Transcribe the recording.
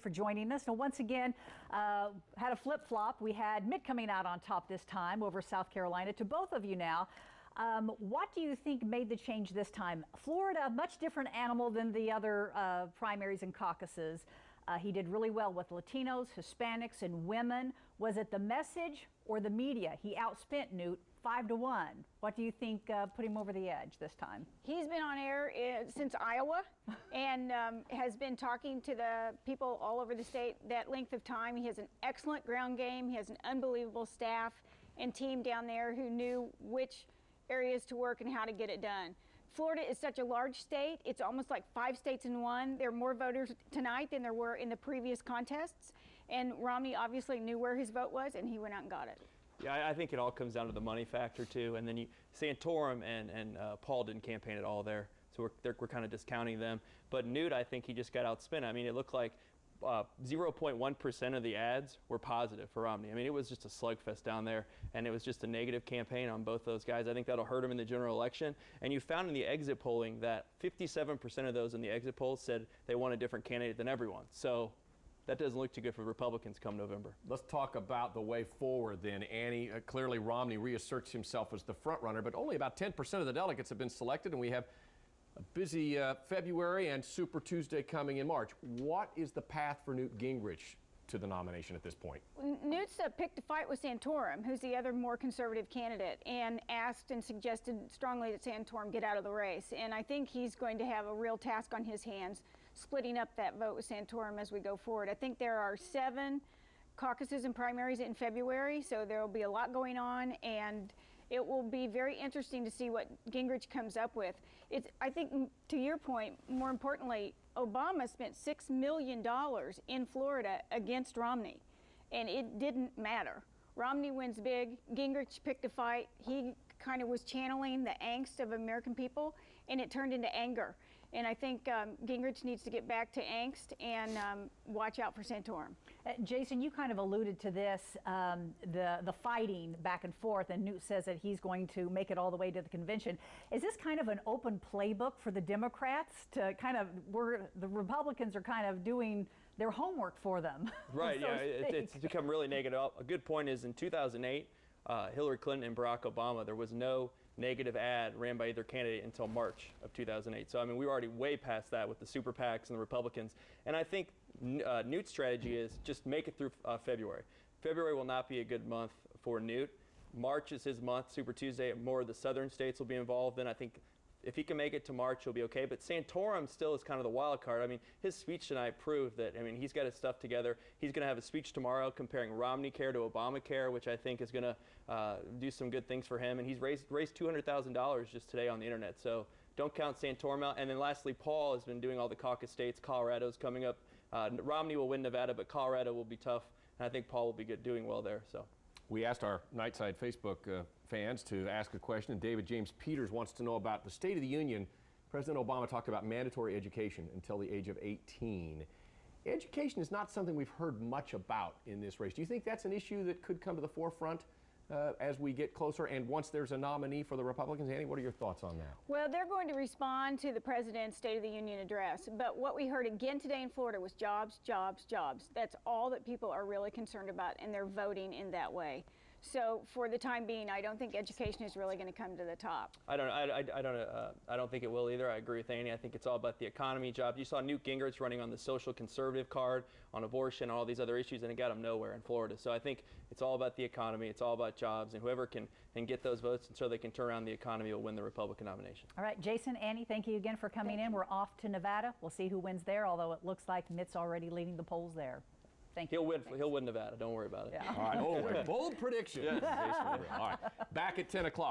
For joining us. Now, once again, had a flip-flop. We had Mitt coming out on top this time over South Carolina. To both of you now, what do you think made the change this time? Florida, much different animal than the other primaries and caucuses. He did really well with Latinos, Hispanics, and women. Was it the message or the media? He outspent Newt 5-1. What do you think put him over the edge this time? He's been on air since Iowa and has been talking to the people all over the state that length of time. He has an excellent ground game. He has an unbelievable staff and team down there who knew which areas to work and how to get it done. Florida is such a large state. It's almost like 5 states in one. There are more voters tonight than there were in the previous contests. And Romney obviously knew where his vote was, and he went out and got it. Yeah, I think it all comes down to the money factor, too. And then Santorum and Paul didn't campaign at all there. So we're kind of discounting them. But Newt, I think he just got outspent. I mean, it looked like 0.1% of the ads were positive for Romney. I mean, it was just a slugfest down there, and it was just a negative campaign on both those guys. I think that'll hurt him in the general election. And you found in the exit polling that 57% of those in the exit polls said they want a different candidate than everyone. So that doesn't look too good for Republicans come November. Let's talk about the way forward then, Annie. Clearly Romney reasserts himself as the front runner, but only about 10% of the delegates have been selected, and we have a busy February and Super Tuesday coming in March. What is the path for Newt Gingrich to the nomination at this point? Newt's picked a fight with Santorum, who's the other more conservative candidate, and asked and suggested strongly that Santorum get out of the race. And I think he's going to have a real task on his hands, splitting up that vote with Santorum as we go forward. I think there are 7 caucuses and primaries in February, so there will be a lot going on, and it will be very interesting to see what Gingrich comes up with. I think, to your point, more importantly, Obama spent $6 million in Florida against Romney, and it didn't matter. Romney wins big. Gingrich picked a fight. He kind of was channeling the angst of American people, and it turned into anger. And I think Gingrich needs to get back to angst and watch out for Santorum. Jason, you kind of alluded to this, the fighting back and forth, and Newt says that he's going to make it all the way to the convention. Is this kind of an open playbook for the Democrats to kind of, where the Republicans are kind of doing their homework for them? Right, yeah, it's become really negative. A good point is in 2008, Hillary Clinton and Barack Obama, there was no negative ad ran by either candidate until March of 2008. So, I mean, we were already way past that with the super PACs and the Republicans. And I think Newt's strategy is just make it through February. February will not be a good month for Newt. March is his month, Super Tuesday. More of the southern states will be involved. And I think if he can make it to March, he'll be okay. But Santorum still is kind of the wild card. I mean, his speech tonight proved that, I mean, he's got his stuff together. He's going to have a speech tomorrow comparing Romney care to Obamacare, which I think is going to do some good things for him. And he's raised $200,000 just today on the internet. So don't count Santorum out. And then lastly, Paul has been doing all the caucus states. Colorado's coming up. Romney will win Nevada, but Colorado will be tough. And I think Paul will be doing well there. So. We asked our Nightside Facebook fans to ask a question, and David James Peters wants to know about the State of the Union. President Obama talked about mandatory education until the age of 18. Education is not something we've heard much about in this race. Do you think that's an issue that could come to the forefront as we get closer and once there's a nominee for the Republicans? Annie, what are your thoughts on that? Well, they're going to respond to the President's State of the Union address. But what we heard again today in Florida was jobs, jobs, jobs. That's all that people are really concerned about, and they're voting in that way. So for the time being, I don't think education is really going to come to the top. I don't think it will either. I agree with Annie. I think it's all about the economy, jobs. You saw Newt Gingrich running on the social conservative card on abortion and all these other issues, and it got him nowhere in Florida. So I think it's all about the economy. It's all about jobs, and whoever can get those votes and so they can turn around the economy will win the Republican nomination. All right, Jason, Annie, thank you again for coming in. We're off to Nevada. We'll see who wins there, although it looks like Mitt's already leading the polls there. Thank you. He'll win Nevada. Don't worry about it. Yeah. All right, bold prediction. Yeah. All right, back at 10 o'clock.